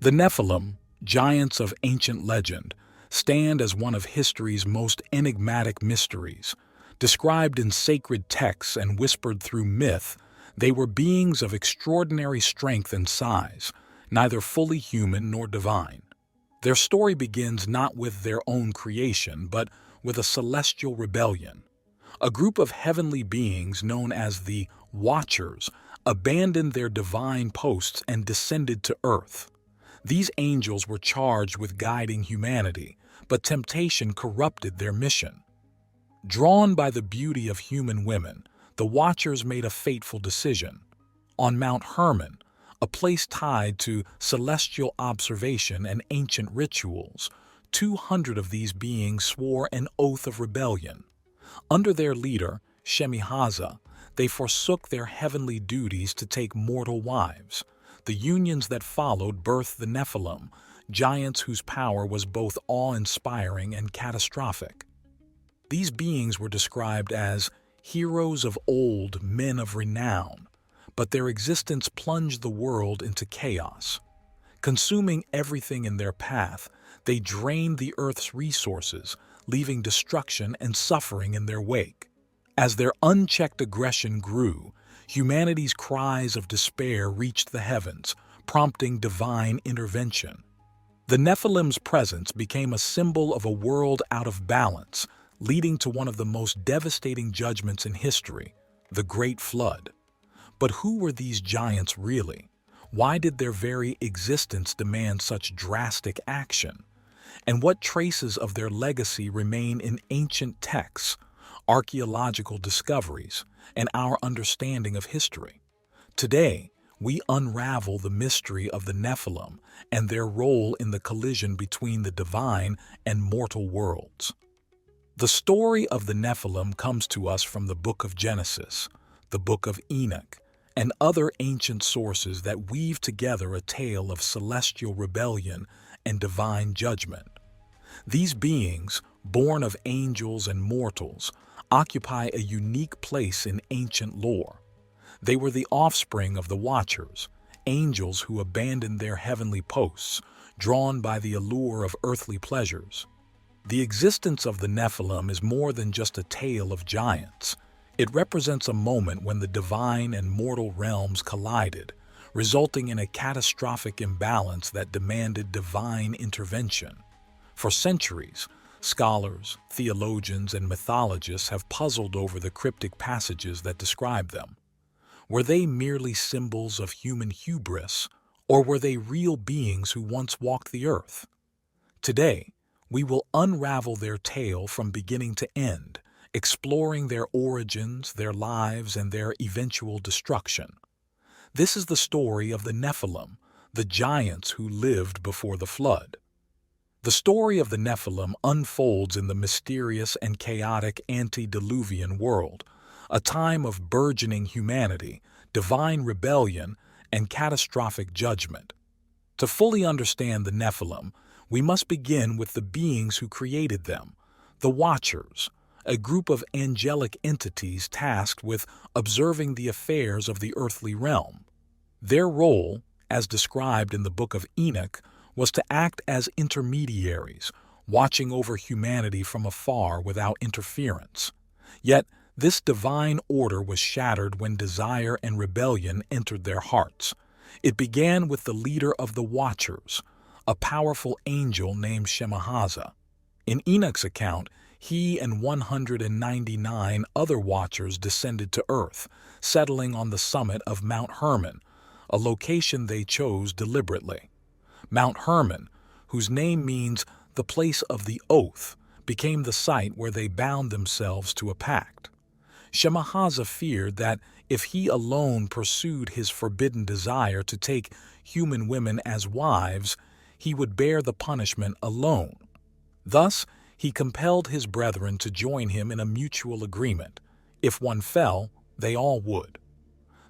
The Nephilim, giants of ancient legend, stand as one of history's most enigmatic mysteries. Described in sacred texts and whispered through myth, they were beings of extraordinary strength and size, neither fully human nor divine. Their story begins not with their own creation, but with a celestial rebellion. A group of heavenly beings known as the Watchers abandoned their divine posts and descended to earth. These angels were charged with guiding humanity, but temptation corrupted their mission. Drawn by the beauty of human women, the Watchers made a fateful decision. On Mount Hermon, a place tied to celestial observation and ancient rituals, 200 of these beings swore an oath of rebellion. Under their leader, Shemihaza, they forsook their heavenly duties to take mortal wives. The unions that followed birthed the Nephilim, giants whose power was both awe-inspiring and catastrophic. These beings were described as heroes of old, men of renown, but their existence plunged the world into chaos. Consuming everything in their path, they drained the earth's resources, leaving destruction and suffering in their wake. As their unchecked aggression grew, humanity's cries of despair reached the heavens, prompting divine intervention. The Nephilim's presence became a symbol of a world out of balance, leading to one of the most devastating judgments in history, the Great Flood. But who were these giants really? Why did their very existence demand such drastic action? And what traces of their legacy remain in ancient texts, archaeological discoveries, and our understanding of history? Today, we unravel the mystery of the Nephilim and their role in the collision between the divine and mortal worlds. The story of the Nephilim comes to us from the Book of Genesis, the Book of Enoch, and other ancient sources that weave together a tale of celestial rebellion and divine judgment. These beings, born of angels and mortals, occupy a unique place in ancient lore. They were the offspring of the Watchers, angels who abandoned their heavenly posts, drawn by the allure of earthly pleasures. The existence of the Nephilim is more than just a tale of giants. It represents a moment when the divine and mortal realms collided, resulting in a catastrophic imbalance that demanded divine intervention. For centuries, scholars, theologians, and mythologists have puzzled over the cryptic passages that describe them. Were they merely symbols of human hubris, or were they real beings who once walked the earth? Today, we will unravel their tale from beginning to end, exploring their origins, their lives, and their eventual destruction. This is the story of the Nephilim, the giants who lived before the flood. The story of the Nephilim unfolds in the mysterious and chaotic antediluvian world, a time of burgeoning humanity, divine rebellion, and catastrophic judgment. To fully understand the Nephilim, we must begin with the beings who created them, the Watchers, a group of angelic entities tasked with observing the affairs of the earthly realm. Their role, as described in the Book of Enoch, was to act as intermediaries, watching over humanity from afar without interference. Yet, this divine order was shattered when desire and rebellion entered their hearts. It began with the leader of the Watchers, a powerful angel named Shemihaza. In Enoch's account, he and 199 other Watchers descended to earth, settling on the summit of Mount Hermon, a location they chose deliberately. Mount Hermon, whose name means the place of the oath, became the site where they bound themselves to a pact. Shemihaza feared that if he alone pursued his forbidden desire to take human women as wives, he would bear the punishment alone. Thus, he compelled his brethren to join him in a mutual agreement. If one fell, they all would.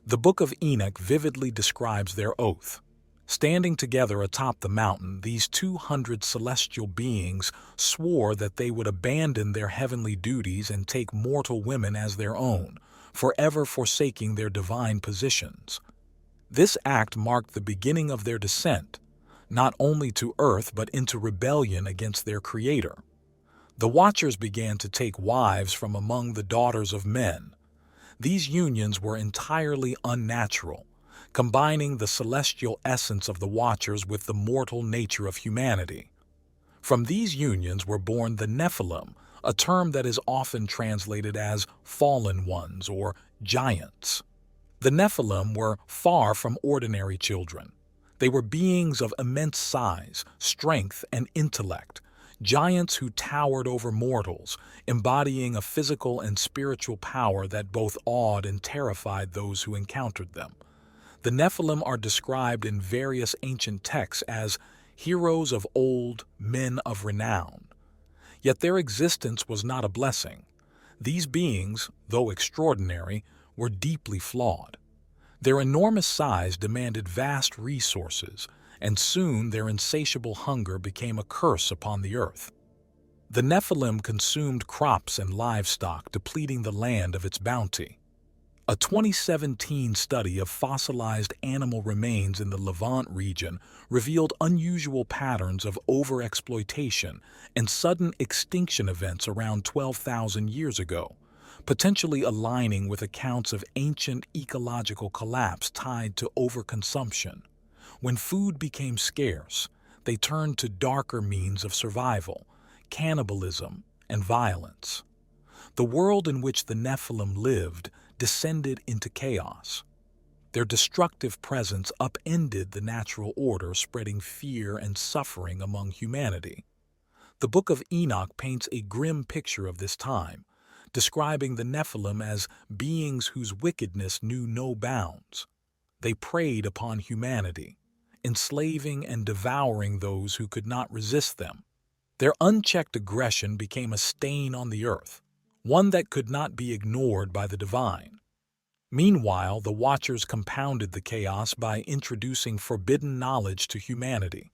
The Book of Enoch vividly describes their oath. Standing together atop the mountain, these 200 celestial beings swore that they would abandon their heavenly duties and take mortal women as their own, forever forsaking their divine positions. This act marked the beginning of their descent, not only to earth but into rebellion against their creator. The Watchers began to take wives from among the daughters of men. These unions were entirely unnatural, combining the celestial essence of the Watchers with the mortal nature of humanity. From these unions were born the Nephilim, a term that is often translated as fallen ones or giants. The Nephilim were far from ordinary children. They were beings of immense size, strength, and intellect, giants who towered over mortals, embodying a physical and spiritual power that both awed and terrified those who encountered them. The Nephilim are described in various ancient texts as heroes of old, men of renown. Yet their existence was not a blessing. These beings, though extraordinary, were deeply flawed. Their enormous size demanded vast resources, and soon their insatiable hunger became a curse upon the earth. The Nephilim consumed crops and livestock, depleting the land of its bounty. A 2017 study of fossilized animal remains in the Levant region revealed unusual patterns of overexploitation and sudden extinction events around 12,000 years ago, potentially aligning with accounts of ancient ecological collapse tied to overconsumption. When food became scarce, they turned to darker means of survival, cannibalism, and violence. The world in which the Nephilim lived descended into chaos. Their destructive presence upended the natural order, spreading fear and suffering among humanity. The Book of Enoch paints a grim picture of this time, describing the Nephilim as beings whose wickedness knew no bounds. They preyed upon humanity, enslaving and devouring those who could not resist them. Their unchecked aggression became a stain on the earth, one that could not be ignored by the divine. Meanwhile, the Watchers compounded the chaos by introducing forbidden knowledge to humanity.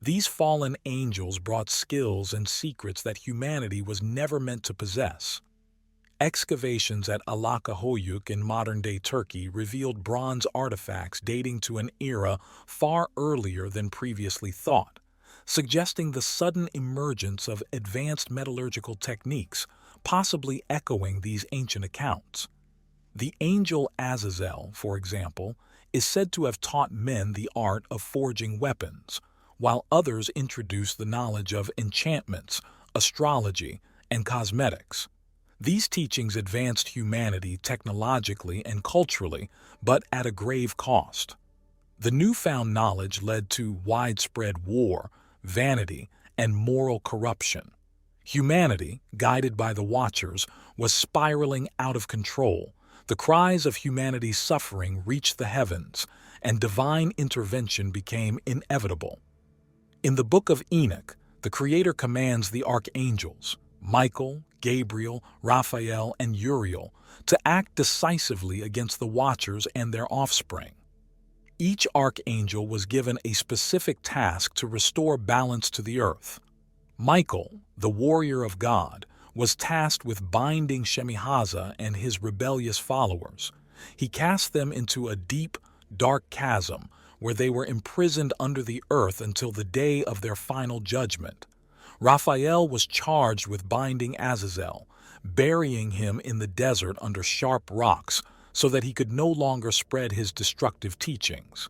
These fallen angels brought skills and secrets that humanity was never meant to possess. Excavations at Alakahoyuk in modern-day Turkey revealed bronze artifacts dating to an era far earlier than previously thought, suggesting the sudden emergence of advanced metallurgical techniques, possibly echoing these ancient accounts. The angel Azazel, for example, is said to have taught men the art of forging weapons, while others introduced the knowledge of enchantments, astrology, and cosmetics. These teachings advanced humanity technologically and culturally, but at a grave cost. The newfound knowledge led to widespread war, vanity, and moral corruption. Humanity, guided by the Watchers, was spiraling out of control. The cries of humanity's suffering reached the heavens, and divine intervention became inevitable. In the Book of Enoch, the Creator commands the archangels, Michael, Gabriel, Raphael, and Uriel, to act decisively against the Watchers and their offspring. Each archangel was given a specific task to restore balance to the earth. Michael, the warrior of God, was tasked with binding Shemihaza and his rebellious followers. He cast them into a deep, dark chasm where they were imprisoned under the earth until the day of their final judgment. Raphael was charged with binding Azazel, burying him in the desert under sharp rocks so that he could no longer spread his destructive teachings.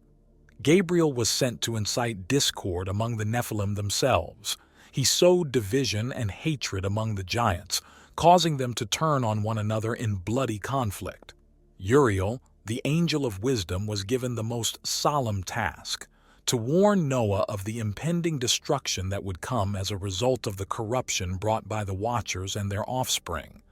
Gabriel was sent to incite discord among the Nephilim themselves. He sowed division and hatred among the giants, causing them to turn on one another in bloody conflict. Uriel, the angel of wisdom, was given the most solemn task: to warn Noah of the impending destruction that would come as a result of the corruption brought by the Watchers and their offspring.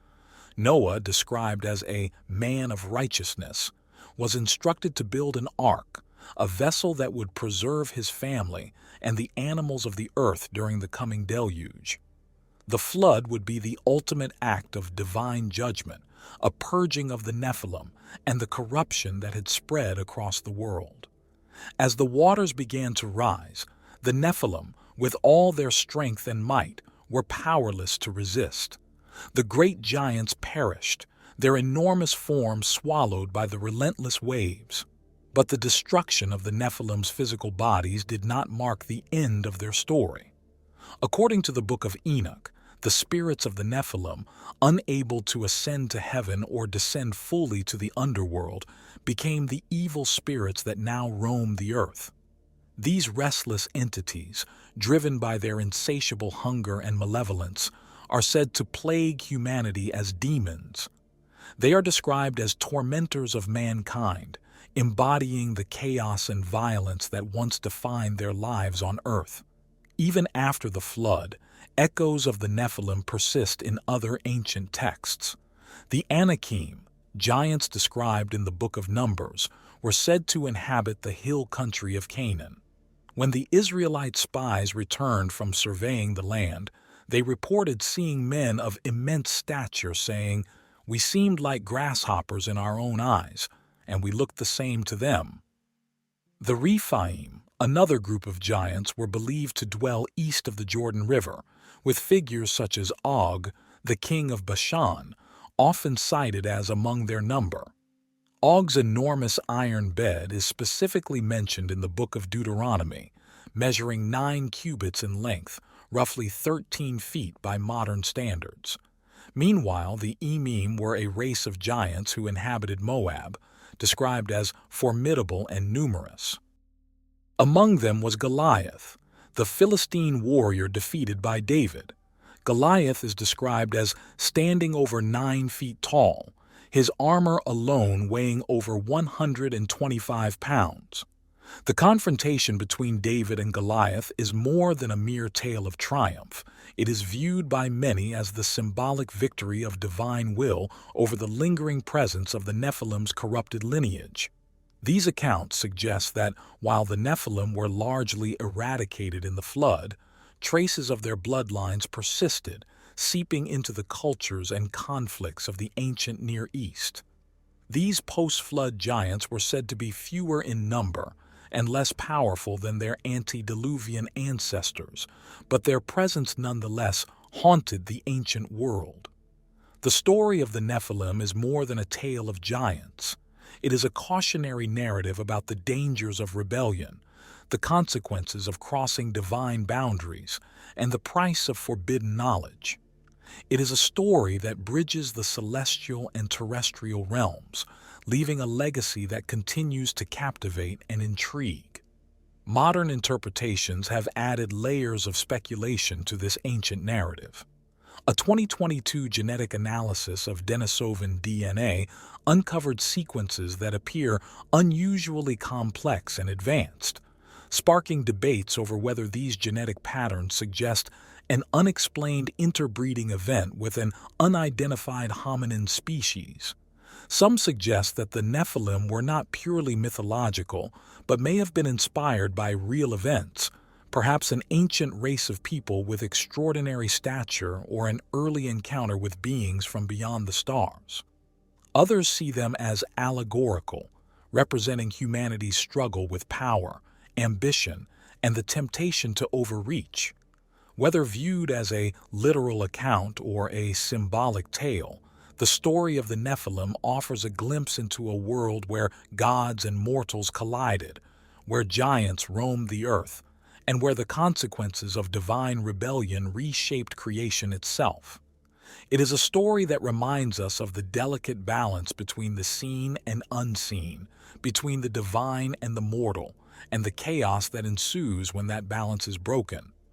Noah, described as a man of righteousness, was instructed to build an ark, a vessel that would preserve his family and the animals of the earth during the coming deluge. The flood would be the ultimate act of divine judgment, a purging of the Nephilim and the corruption that had spread across the world. As the waters began to rise, the Nephilim, with all their strength and might, were powerless to resist. The great giants perished, their enormous forms swallowed by the relentless waves. But the destruction of the Nephilim's physical bodies did not mark the end of their story. According to the Book of Enoch, the spirits of the Nephilim, unable to ascend to heaven or descend fully to the underworld, became the evil spirits that now roam the earth. These restless entities, driven by their insatiable hunger and malevolence, are said to plague humanity as demons. They are described as tormentors of mankind, embodying the chaos and violence that once defined their lives on earth. Even after the flood, echoes of the Nephilim persist in other ancient texts. The Anakim, giants described in the Book of Numbers, were said to inhabit the hill country of Canaan. When the Israelite spies returned from surveying the land, they reported seeing men of immense stature saying, "We seemed like grasshoppers in our own eyes, and we looked the same to them." The Rephaim, another group of giants, were believed to dwell east of the Jordan River, with figures such as Og, the king of Bashan, often cited as among their number. Og's enormous iron bed is specifically mentioned in the Book of Deuteronomy, measuring 9 cubits in length, roughly 13 feet by modern standards. Meanwhile, the Emim were a race of giants who inhabited Moab, described as formidable and numerous. Among them was Goliath, the Philistine warrior defeated by David. Goliath is described as standing over 9 feet tall, his armor alone weighing over 125 pounds. The confrontation between David and Goliath is more than a mere tale of triumph. It is viewed by many as the symbolic victory of divine will over the lingering presence of the Nephilim's corrupted lineage. These accounts suggest that while the Nephilim were largely eradicated in the flood, traces of their bloodlines persisted, seeping into the cultures and conflicts of the ancient Near East. These post-flood giants were said to be fewer in number and less powerful than their antediluvian ancestors, but their presence nonetheless haunted the ancient world. The story of the Nephilim is more than a tale of giants. It is a cautionary narrative about the dangers of rebellion, the consequences of crossing divine boundaries, and the price of forbidden knowledge. It is a story that bridges the celestial and terrestrial realms, leaving a legacy that continues to captivate and intrigue. Modern interpretations have added layers of speculation to this ancient narrative. A 2022 genetic analysis of Denisovan DNA uncovered sequences that appear unusually complex and advanced, sparking debates over whether these genetic patterns suggest an unexplained interbreeding event with an unidentified hominin species. Some suggest that the Nephilim were not purely mythological, but may have been inspired by real events, perhaps an ancient race of people with extraordinary stature or an early encounter with beings from beyond the stars. Others see them as allegorical, representing humanity's struggle with power, ambition, and the temptation to overreach. Whether viewed as a literal account or a symbolic tale, the story of the Nephilim offers a glimpse into a world where gods and mortals collided, where giants roamed the earth, and where the consequences of divine rebellion reshaped creation itself. It is a story that reminds us of the delicate balance between the seen and unseen, between the divine and the mortal, and the chaos that ensues when that balance is broken.